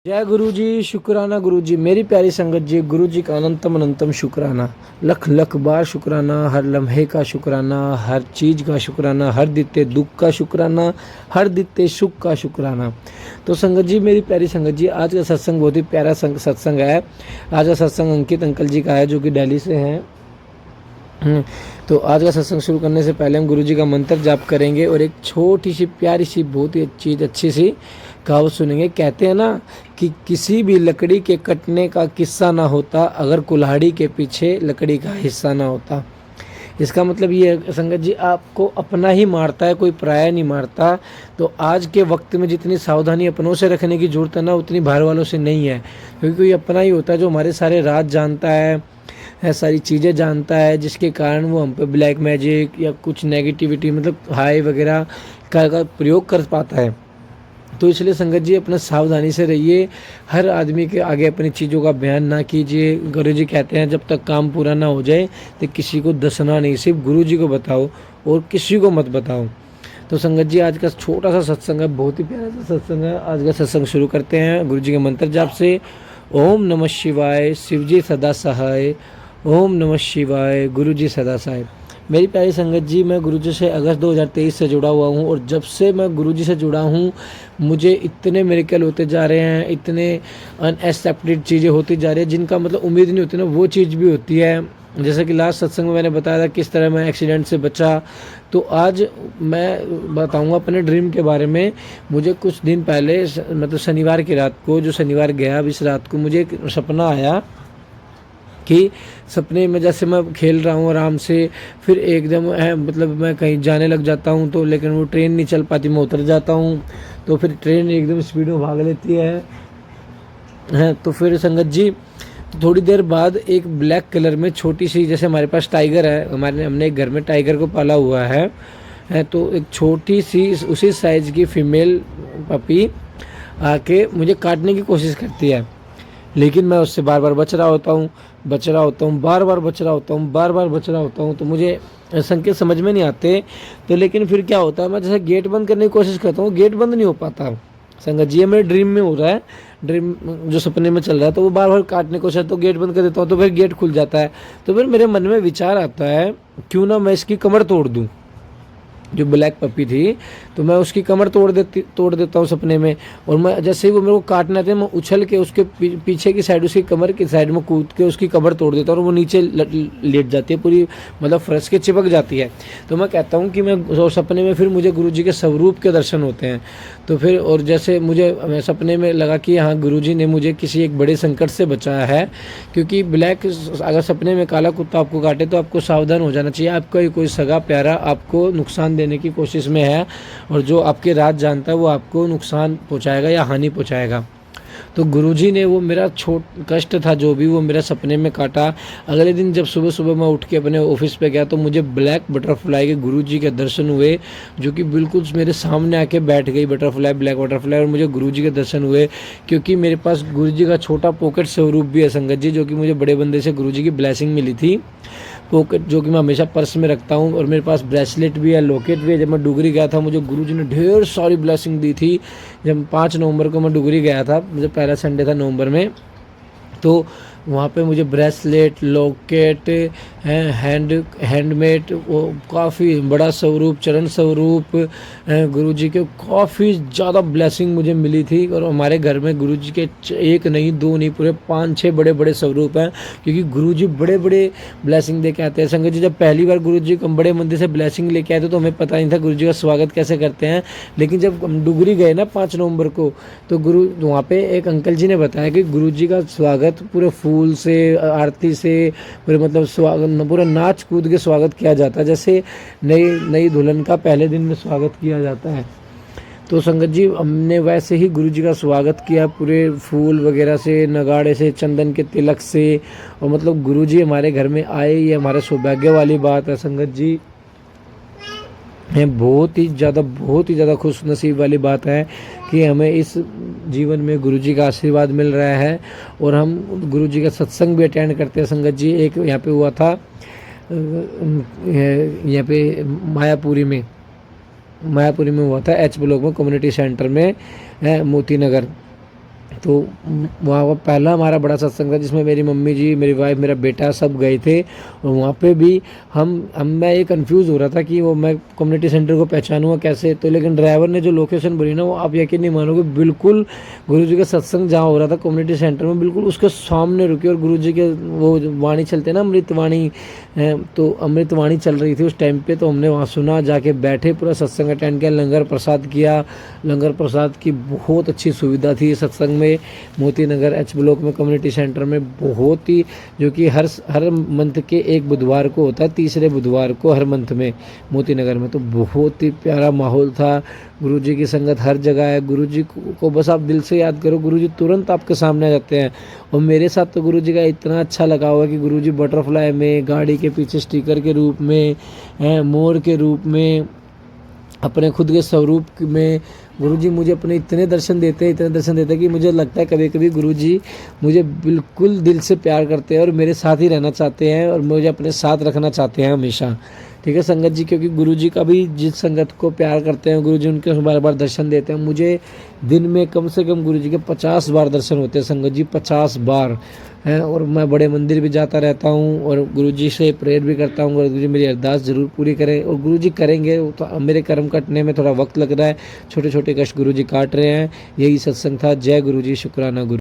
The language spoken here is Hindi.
जय गुरु जी, शुक्राना गुरु जी। मेरी प्यारी संगत जी, गुरु जी का अनंतम अनंतम शुक्राना, लख लख बार शुक्राना। हर लम्हे का शुक्राना, हर चीज़ का शुक्राना, हर दिते दुख का शुक्राना, हर दिते सुख का शुक्राना। तो संगत जी, मेरी प्यारी संगत जी, आज का सत्संग बहुत ही प्यारा सत्संग है। आज का सत्संग अंकित अंकल जी का है, जो कि दिल्ली से हैं। तो आज का सत्संग शुरू करने से पहले हम गुरु जी का मंत्र जाप करेंगे और एक छोटी सी प्यारी सी बहुत ही अच्छी सी कहावत सुनेंगे। कहते हैं ना कि किसी भी लकड़ी के कटने का किस्सा ना होता अगर कुल्हाड़ी के पीछे लकड़ी का हिस्सा ना होता। इसका मतलब ये है संगत जी, आपको अपना ही मारता है, कोई पराया नहीं मारता। तो आज के वक्त में जितनी सावधानी अपनों से रखने की जरूरत है ना, उतनी बाहर वालों से नहीं है। क्योंकि कोई अपना ही होता है जो हमारे सारे राज जानता है, सारी चीज़ें जानता है, जिसके कारण वो हम पे ब्लैक मैजिक या कुछ नेगेटिविटी मतलब हाई वगैरह का प्रयोग कर पाता है। तो इसलिए संगत जी, अपना सावधानी से रहिए। हर आदमी के आगे अपनी चीज़ों का बयान ना कीजिए। गुरु जी कहते हैं, जब तक काम पूरा ना हो जाए तो किसी को दसना नहीं, सिर्फ गुरु जी को बताओ और किसी को मत बताओ। तो संगत जी, आज का छोटा सा सत्संग है, बहुत ही प्यारा सा सत्संग है। आज का सत्संग शुरू करते हैं गुरु जी के मंत्र जाप से। ओम नमः शिवाय, शिव जी सदा सहाय। ओम नमः शिवाय, गुरु जी सदा सहाय। मेरी प्यारी संगत जी, मैं गुरु जी से अगस्त 2023 से जुड़ा हुआ हूँ, और जब से मैं गुरु जी से जुड़ा हूँ मुझे इतने मिरेकल होते जा रहे हैं, इतने अनएक्सपेक्टेड चीज़ें होती जा रही है जिनका मतलब उम्मीद नहीं होती ना, वो चीज़ भी होती है। जैसे कि लास्ट सत्संग में मैंने बताया था किस तरह मैं एक्सीडेंट से बचा। तो आज मैं बताऊंगा अपने ड्रीम के बारे में। मुझे कुछ दिन पहले मतलब शनिवार की रात को, जो शनिवार गया अब इस रात को, मुझे एक सपना आया कि सपने में जैसे मैं खेल रहा हूँ आराम से, फिर एकदम मतलब मैं कहीं जाने लग जाता हूँ, तो लेकिन वो ट्रेन नहीं चल पाती, मैं उतर जाता हूँ, तो फिर ट्रेन एकदम स्पीड में भाग लेती है। तो फिर संगत जी, थोड़ी देर बाद एक ब्लैक कलर में छोटी सी, जैसे हमारे पास टाइगर है, हमने एक घर में टाइगर को पाला हुआ है, तो एक छोटी सी उसी साइज़ की फीमेल पपी आके मुझे काटने की कोशिश करती है। लेकिन मैं उससे बार बार बच रहा होता हूँ, बार बार बच रहा होता हूँ। तो मुझे संकेत समझ में नहीं आते। तो लेकिन फिर क्या होता है, मैं जैसे गेट बंद करने की कोशिश करता हूँ, गेट बंद नहीं हो पाता। संगत जी, ये मेरे ड्रीम में हो रहा है, ड्रीम जो सपने में चल रहा है। तो वो बार बार काटने की कोशिश, तो गेट बंद कर देता हूँ, तो फिर गेट खुल जाता है। तो फिर मेरे मन में विचार आता है, क्यों ना मैं इसकी कमर तोड़ दूँ। जो ब्लैक पपी थी, तो मैं उसकी कमर तोड़ देता हूँ सपने में। और मैं जैसे ही वो मेरे को काटना था, मैं उछल के उसके पीछे की साइड, उसकी कमर की साइड में कूद के उसकी कमर तोड़ देता हूँ, और वो नीचे लेट जाती है पूरी, मतलब फर्श के चिपक जाती है। तो मैं कहता हूँ कि मैं सपने में फिर मुझे गुरु जी के स्वरूप के दर्शन होते हैं। तो फिर और जैसे मुझे सपने में लगा कि हाँ, गुरु जी ने मुझे किसी एक बड़े संकट से बचाया है। क्योंकि ब्लैक, अगर सपने में काला कुत्ता आपको काटे तो आपको सावधान हो जाना चाहिए। आपका कोई सगा प्यारा आपको नुकसान देने की कोशिश में है, और जो आपके राज जानता है वो आपको नुकसान पहुंचाएगा या हानि पहुंचाएगा। तो गुरुजी ने वो मेरा कष्ट था जो भी, वो मेरा सपने में काटा। अगले दिन जब सुबह सुबह मैं उठ के अपने ऑफिस पे गया, तो मुझे ब्लैक बटरफ्लाई के गुरुजी के दर्शन हुए, जो कि बिल्कुल मेरे सामने आके बैठ गई बटरफ्लाई, ब्लैक बटरफ्लाई, और मुझे गुरुजी के दर्शन हुए। क्योंकि मेरे पास गुरुजी का छोटा पॉकेट स्वरूप भी है संगत जी, जो कि मुझे बड़े बंदे से गुरुजी की ब्लेसिंग मिली थी। पॉकेट जो कि मैं हमेशा पर्स में रखता हूँ, और मेरे पास ब्रेसलेट भी है, लॉकेट भी है। जब मैं डुगरी गया था, मुझे गुरुजी ने ढेर सारी ब्लेसिंग दी थी। जब 5 नवंबर को मैं डुगरी गया था, मुझे पहला संडे था नवंबर में, तो वहाँ पे मुझे ब्रेसलेट, लॉकेट, हैंडमेड, वो काफ़ी बड़ा स्वरूप, चरण स्वरूप गुरुजी के काफ़ी ज़्यादा ब्लेसिंग मुझे मिली थी। और हमारे घर में गुरुजी के एक नहीं, 2 नहीं, पूरे 5-6 बड़े बड़े स्वरूप हैं। क्योंकि गुरुजी बड़े बड़े ब्लेसिंग दे के आते हैं संगत जी। जब पहली बार गुरुजी को बड़े मंदिर से ब्लेसिंग लेके आए थे, तो हमें पता नहीं था गुरुजी का स्वागत कैसे करते हैं। लेकिन जब हम डुगरी गए ना 5 नवंबर को, तो वहाँ पे एक अंकल जी ने बताया कि गुरुजी का स्वागत पूरे फूल से, आरती से, पूरे मतलब स्वागत, पूरा नाच कूद के स्वागत किया जाता है, जैसे नई दुल्हन का पहले दिन में स्वागत किया जाता है। तो संगत जी, हमने वैसे ही गुरुजी का स्वागत किया, पूरे फूल वगैरह से, नगाड़े से, चंदन के तिलक से। और मतलब गुरुजी हमारे घर में आए, ये हमारे सौभाग्य वाली बात है संगत जी। बहुत ही ज़्यादा खुश नसीब वाली बात है कि हमें इस जीवन में गुरुजी का आशीर्वाद मिल रहा है। और हम गुरुजी का सत्संग भी अटेंड करते हैं संगत जी। एक यहाँ पे हुआ था, यहाँ पे मायापुरी में हुआ था, एच ब्लॉक में, कम्युनिटी सेंटर में, मोती नगर। तो वहाँ वो पहला हमारा बड़ा सत्संग था जिसमें मेरी मम्मी जी, मेरी वाइफ, मेरा बेटा सब गए थे। और वहाँ पे भी मैं ये कंफ्यूज हो रहा था कि वो मैं कम्युनिटी सेंटर को पहचानूंगा कैसे। तो लेकिन ड्राइवर ने जो लोकेशन बोली ना, वो आप यकीन नहीं मानोगे, बिल्कुल गुरु जी का सत्संग जहाँ हो रहा था कम्युनिटी सेंटर में, बिल्कुल उसके सामने रुके। और गुरु जी के वो वाणी चलते ना, अमृतवाणी, तो अमृतवाणी चल रही थी उस टाइम पे। तो हमने वहाँ सुना, जाके बैठे, पूरा सत्संग अटेंड किया, लंगर प्रसाद किया। लंगर प्रसाद की बहुत अच्छी सुविधा थी सत्संग में। मोती नगर एच ब्लॉक में कम्युनिटी सेंटर में बहुत ही, जो कि हर मंथ के एक बुधवार को होता है, तीसरे बुधवार को हर मंथ में मोती नगर में। तो बहुत ही प्यारा माहौल था। गुरु जी की संगत हर जगह है। गुरु जी को बस आप दिल से याद करो, गुरु जी तुरंत आपके सामने आ जाते हैं। और मेरे साथ तो गुरु जी का इतना अच्छा लगा हुआ है कि गुरु जी बटरफ्लाई में, गाड़ी के पीछे स्टिकर के रूप में, मोर के रूप में, अपने खुद के स्वरूप में गुरुजी मुझे अपने इतने दर्शन देते हैं कि मुझे लगता है कभी कभी गुरुजी मुझे बिल्कुल दिल से प्यार करते हैं और मेरे साथ ही रहना चाहते हैं और मुझे अपने साथ रखना चाहते हैं हमेशा। ठीक है संगत जी, क्योंकि गुरुजी का भी जिस संगत को प्यार करते हैं गुरुजी उनके बार बार दर्शन देते हैं। मुझे दिन में कम से कम गुरुजी के 50 बार दर्शन होते हैं संगत जी, 50 बार हैं। और मैं बड़े मंदिर भी जाता रहता हूँ और गुरुजी से प्रेयर भी करता हूँ। गुरुजी मेरी अरदास ज़रूर पूरी करें और गुरुजी करेंगे। तो मेरे कर्म कटने में थोड़ा वक्त लग रहा है, छोटे छोटे कष्ट गुरुजी काट रहे हैं। यही सत्संग था। जय गुरुजी, शुक्राना गुरु।